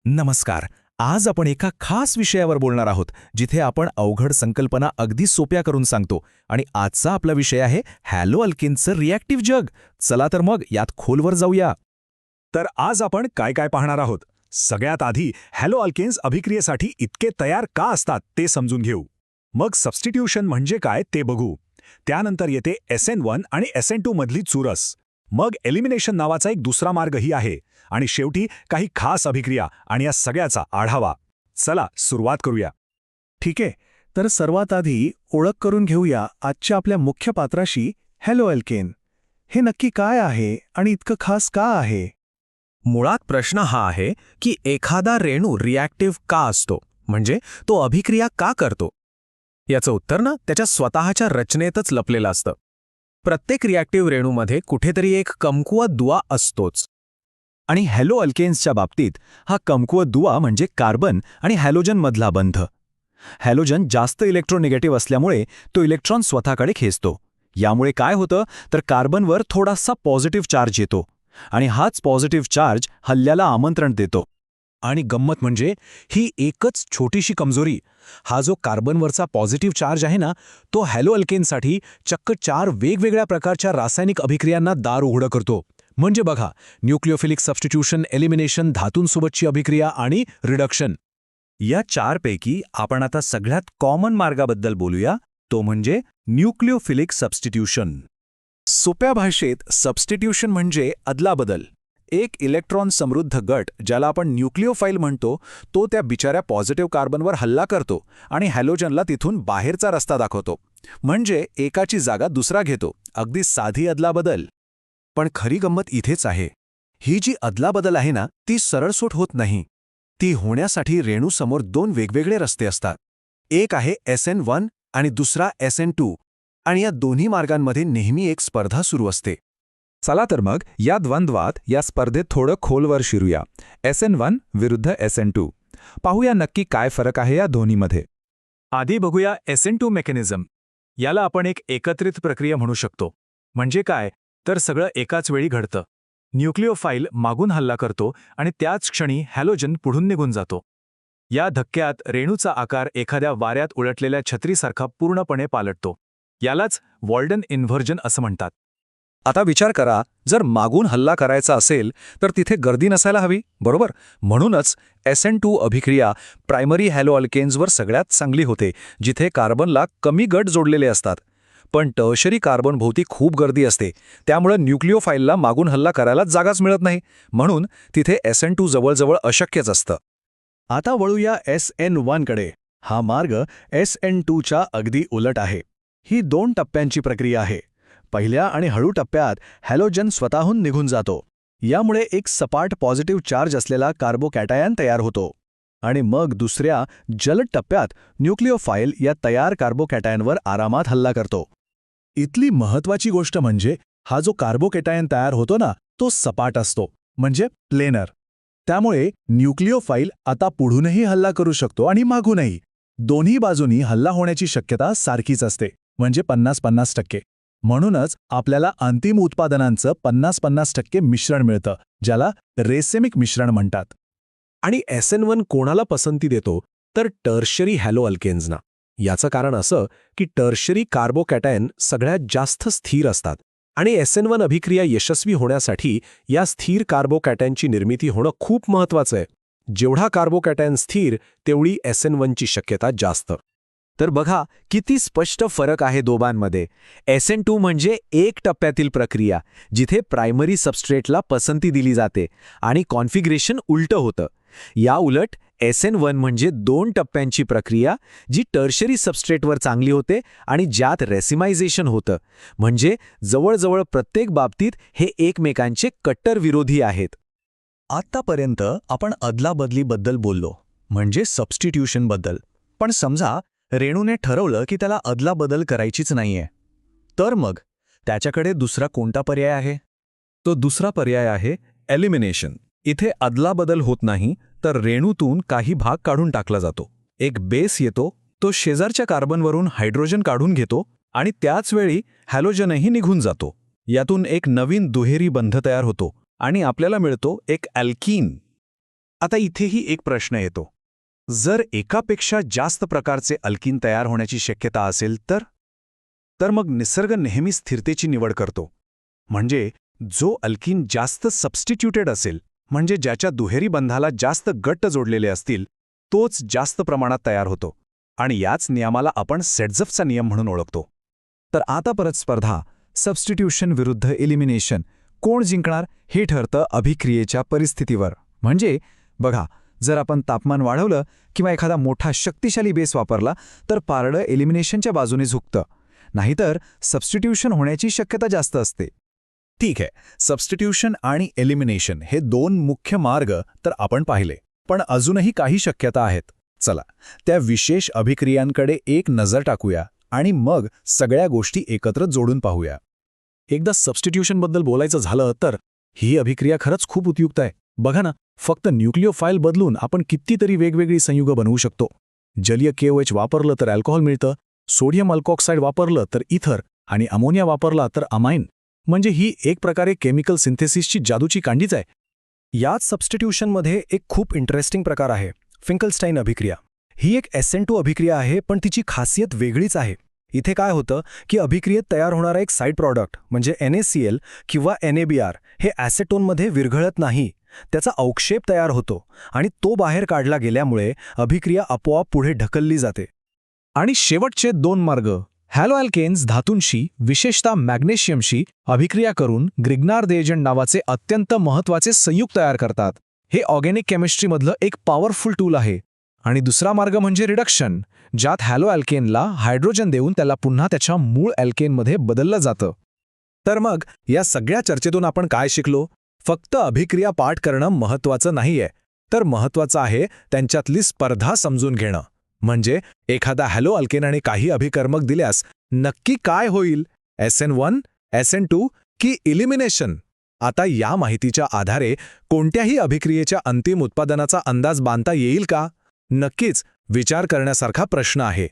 नमस्कार. आज आपण एका खास विषयावर बोलणार आहोत, जिथे आपण अवघड संकल्पना अगदी सोप्या करून सांगतो. आणि आजचा आपला विषय आहे हॅलो अल्केन्सचं रिॲक्टिव्ह जग. चला तर मग यात खोलवर जाऊया. तर आज आपण काय काय पाहणार आहोत. सगळ्यात आधी हॅलो अल्केन्स अभिक्रियेसाठी इतके तयार का असतात ते समजून घेऊ. मग सबस्टिट्यूशन म्हणजे काय ते बघू. त्यानंतर येते SN1 आणि SN2 मधली चुरस. मग एलिमिनेशन नावाचा एक दुसरा मार्गही आहे. आणि शेवटी काही खास अभिक्रिया आणि या सगळ्याचा आढावा. चला सुरुवात करूया. ठीक आहे, तर सर्वात आधी ओळख करून घेऊया आजच्या आपल्या मुख्य पात्राशी, हॅलो अल्केन. हे नक्की काय आहे आणि इतकं खास का आहे? मुळात प्रश्न हा आहे की एखादा रेणू रिॲक्टिव्ह का असतो, म्हणजे तो अभिक्रिया का करतो. याचं उत्तर ना त्याच्या स्वतःच्या रचनेतच लपलेलं असतं. प्रत्येक रिॲक्टिव्ह रेणूमध्ये कुठेतरी एक कमकुवत दुवा असतोच. आणि हॅलो अल्केन्सच्या बाबतीत हा कमकुवत दुवा म्हणजे कार्बन आणि हॅलोजनमधला बंध. हॅलोजन जास्त इलेक्ट्रोनिगेटिव्ह असल्यामुळे तो इलेक्ट्रॉन स्वतःकडे खेचतो. यामुळे काय होतं तर कार्बनवर थोडासा पॉझिटिव्ह चार्ज येतो आणि हाच पॉझिटिव्ह चार्ज हल्ल्याला आमंत्रण देतो. आणि गंमत म्हणजे ही एकच छोटीशी कमजोरी. हा जो कार्बनवरचा पॉझिटिव्ह चार्ज आहे ना, तो हॅलो अल्केनसाठी चक्क 4 वेगवेगळ्या प्रकारच्या रासायनिक अभिक्रियांना दार उघडं करतो. म्हणजे बघा, न्यूक्लिओफिलिक सबस्टिट्यूशन, एलिमिनेशन, धातूंसोबतची अभिक्रिया आणि रिडक्शन. या 4 पैकी आपण आता सगळ्यात कॉमन मार्गाबद्दल बोलूया, तो म्हणजे न्यूक्लिओफिलिक सबस्टिट्यूशन. सोप्या भाषेत सबस्टिट्यूशन म्हणजे अदलाबदल. एक इलेक्ट्रॉन समृद्ध गट, ज्याला आपण न्यूक्लिओफाईल म्हणतो, तो त्या बिचाऱ्या पॉझिटिव्ह कार्बनवर हल्ला करतो आणि हॅलोजनला तिथून बाहेरचा रस्ता दाखवतो. म्हणजे एकाची जागा दुसरा घेतो. अगदी साधी अदलाबदल. पण खरी गंमत इथेच आहे. ही जी अदलाबदल आहे ना, ती सरळसोट होत नाही. ती होण्यासाठी रेणूसमोर 2 वेगवेगळे रस्ते असतात. एक आहे SN1 आणि दुसरा SN2. आणि या दोन्ही मार्गांमध्ये नेहमी एक स्पर्धा सुरू असते. चला तर मग या द्वंद्वात, या स्पर्धेत थोडं खोलवर शिरूया. SN1 विरुद्ध SN2. पाहूया नक्की काय फरक आहे या दोन्हीमध्ये. आधी बघूया SN2 मेकॅनिझम. याला आपण एक एकत्रित प्रक्रिया म्हणू शकतो. म्हणजे काय तर सगळं एकाच वेळी घडतं. न्यूक्लिओफाईल मागून हल्ला करतो आणि त्याच क्षणी हॅलोजन पुढून निघून जातो. या धक्क्यात रेणूचा आकार एखाद्या वाऱ्यात उलटलेल्या छत्रीसारखा पूर्णपणे पालटतो. यालाच वॉल्डन इन्व्हर्जन असं म्हणतात. आता विचार करा, जर मागून हल्ला करायचा असेल तर तिथे गर्दी नसायला हवी, बरोबर? म्हणूनच SN2 अभिक्रिया प्रायमरी हॅलो अल्केन्सवर सगळ्यात चांगली होते, जिथे कार्बनला कमी गट जोडलेले असतात. पण टर्शरी कार्बनभोवती खूप गर्दी असते, त्यामुळे न्यूक्लिओफाईलला मागून हल्ला करायला जागाच मिळत नाही. म्हणून तिथे SN2 जवळजवळ अशक्यच असतं. आता वळूया SN1 कडे. हा मार्ग SN2च्या अगदी उलट आहे. ही 2 टप्प्यांची प्रक्रिया आहे. पहिल्या आणि हळू टप्प्यात हॅलोजन स्वतःहून निघून जातो. यामुळे एक सपाट पॉझिटिव्ह चार्ज असलेला कार्बोकॅटायन तयार होतो. आणि मग दुसऱ्या जलद टप्प्यात न्यूक्लिओफाईल या तयार कार्बोकॅटायनवर आरामात हल्ला करतो. इथली महत्त्वाची गोष्ट म्हणजे हा जो कार्बोकॅटायन तयार होतो ना, तो सपाट असतो, म्हणजे प्लेनर. त्यामुळे न्यूक्लिओफाईल आता पुढूनही हल्ला करू शकतो आणि मागूनही. दोन्ही बाजूंनी हल्ला होण्याची शक्यता सारखीच असते, म्हणजे 50-50%. म्हणूनच आपल्याला अंतिम उत्पादनांचं 50-50% मिश्रण मिळतं, ज्याला रेसेमिक मिश्रण म्हणतात. आणि SN1 कोणाला पसंती देतो तर टर्शरी हॅलो अल्केन्सना. याचं कारण असं की टर्शरी कार्बोकॅटायन सगळ्यात जास्त स्थिर असतात आणि SN1 अभिक्रिया यशस्वी होण्यासाठी या स्थिर कार्बोकॅटायनची निर्मिती होणं खूप महत्त्वाचं आहे. जेवढा कार्बोकॅटायन स्थिर, तेवढी SN1ची शक्यता जास्त. तर बघा किती स्पष्ट फरक आहे दोघांमध्ये. SN2 म्हणजे एक टप्प्यातील प्रक्रिया, जिथे प्रायमरी सबस्ट्रेटला पसंती दिली जाते आणि कॉन्फिगरेशन उलटं होतं. या उलट SN1 म्हणजे 2 टप्प्यांची प्रक्रिया, जी टर्शरी सबस्ट्रेटवर चांगली होते आणि ज्यात रेसिमायझेशन होतं. म्हणजे जवळजवळ प्रत्येक बाबतीत हे एकमेकांचे कट्टर विरोधी आहेत. आत्तापर्यंत आपण अदलाबदलीबद्दल बोललो, म्हणजे सबस्टिट्यूशनबद्दल. पण समजा रेणूने ठरवलं की त्याला अदलाबदल करायचीच नाहीये, तर मग त्याच्याकडे दुसरा कोणता पर्याय आहे? तो दुसरा पर्याय आहे एलिमिनेशन. इथे अदलाबदल होत नाही, तर रेणूतून काही भाग काढून टाकला जातो. एक बेस येतो, तो शेजारच्या कार्बनवरून हायड्रोजन काढून घेतो आणि त्याच वेळी हॅलोजनही निघून जातो. यातून एक नवीन दुहेरी बंध तयार होतो आणि आपल्याला मिळतो एक अल्कीन. आता इथेही एक प्रश्न येतो. जर एकापेक्षा जास्त प्रकारचे अल्कीन तयार होण्याची शक्यता असेल तर मग निसर्ग नेहमी स्थिरतेची निवड करतो. म्हणजे जो अल्कीन जास्त सबस्टिट्यूटेड असेल, म्हणजे ज्याच्या दुहेरी बंधाला जास्त घट्ट जोडलेले असतील, तोच जास्त प्रमाणात तयार होतो. आणि याच नियमाला आपण सेडझफचा नियम म्हणून ओळखतो. तर आता परत स्पर्धा, सबस्टिट्यूशन विरुद्ध एलिमिनेशन, कोण जिंकणार हे ठरतं अभिक्रियेच्या परिस्थितीवर. म्हणजे बघा, जर आपण तापमान वाढवलं किंवा एखादा मोठा शक्तिशाली बेस वापरला तर पारडं एलिमिनेशनच्या बाजूने झुकतं. नाहीतर सबस्टिट्यूशन होण्याची शक्यता जास्त असते. ठीक आहे, सबस्टिट्यूशन आणि एलिमिनेशन हे दोन मुख्य मार्ग तर आपण पाहिले, पण अजूनही काही शक्यता आहेत. चला, त्या विशेष अभिक्रियांकडे एक नजर टाकूया आणि मग सगळ्या गोष्टी एकत्र जोडून पाहूया. एकदा सबस्टिट्यूशनबद्दल बोलायचं झालं तर ही अभिक्रिया खरंच खूप उपयुक्त आहे. बघा ना, फक्त न्यूक्लिओफाईल बदलून आपण कितीतरी वेगवेगळी संयुग बनवू शकतो. जलीय KOH वापरलं तर अल्कोहोल मिळतं, सोडियम अल्कॉक्साईड वापरलं तर इथर आणि अमोनिया वापरला तर अमाइन. म्हणजे ही एक प्रकारे केमिकल सिंथेसिसची जादूची कांडीच आहे. याच सबस्टिट्यूशनमध्ये एक खूप इंटरेस्टिंग प्रकार आहे, फिंकलस्टाईन अभिक्रिया. ही एक SN2 अभिक्रिया आहे, पण तिची खासियत वेगळीच आहे. इथे काय होतं की अभिक्रियेत तयार होणारा एक साईड प्रॉडक्ट म्हणजे NaCl किंवा NaBr हे ॲसेटोनमध्ये विरघळत नाही. त्याचा अवक्षेप तयार होतो आणि तो बाहेर काढला गेल्यामुळे अभिक्रिया आपोआप पुढे ढकलली जाते. आणि शेवटचे दोन मार्ग, हॅलोअल्केन्स धातूंशी, विशेषतः मॅग्नेशियमशी अभिक्रिया करून ग्रिग्नार्ड एजंट नावाचे अत्यंत महत्त्वाचे संयुग तयार करतात. हे ऑर्गॅनिक केमिस्ट्रीमधलं एक पॉवरफुल टूल आहे. आणि दुसरा मार्ग म्हणजे रिडक्शन, ज्यात हॅलोअल्केनला हायड्रोजन देऊन त्याला पुन्हा त्याच्या मूळ अल्केनमध्ये बदललं जातं. तर मग या सगळ्या चर्चेतून आपण काय शिकलो? फक्त अभिक्रिया पाठ करणं महत्त्वाचं नाहीये, तर महत्त्वाचं आहे त्यांच्यातली स्पर्धा समजून घेणं. म्हणजे एखादा हॅलो अल्केन आणि काही अभिकर्मक दिल्यास नक्की काय होईल? SN1, SN2 की इलिमिनेशन? आता या माहितीच्या आधारे कोणत्याही अभिक्रियेच्या अंतिम उत्पादनाचा अंदाज बांधता येईल का? नक्कीच विचार करण्यासारखा प्रश्न आहे.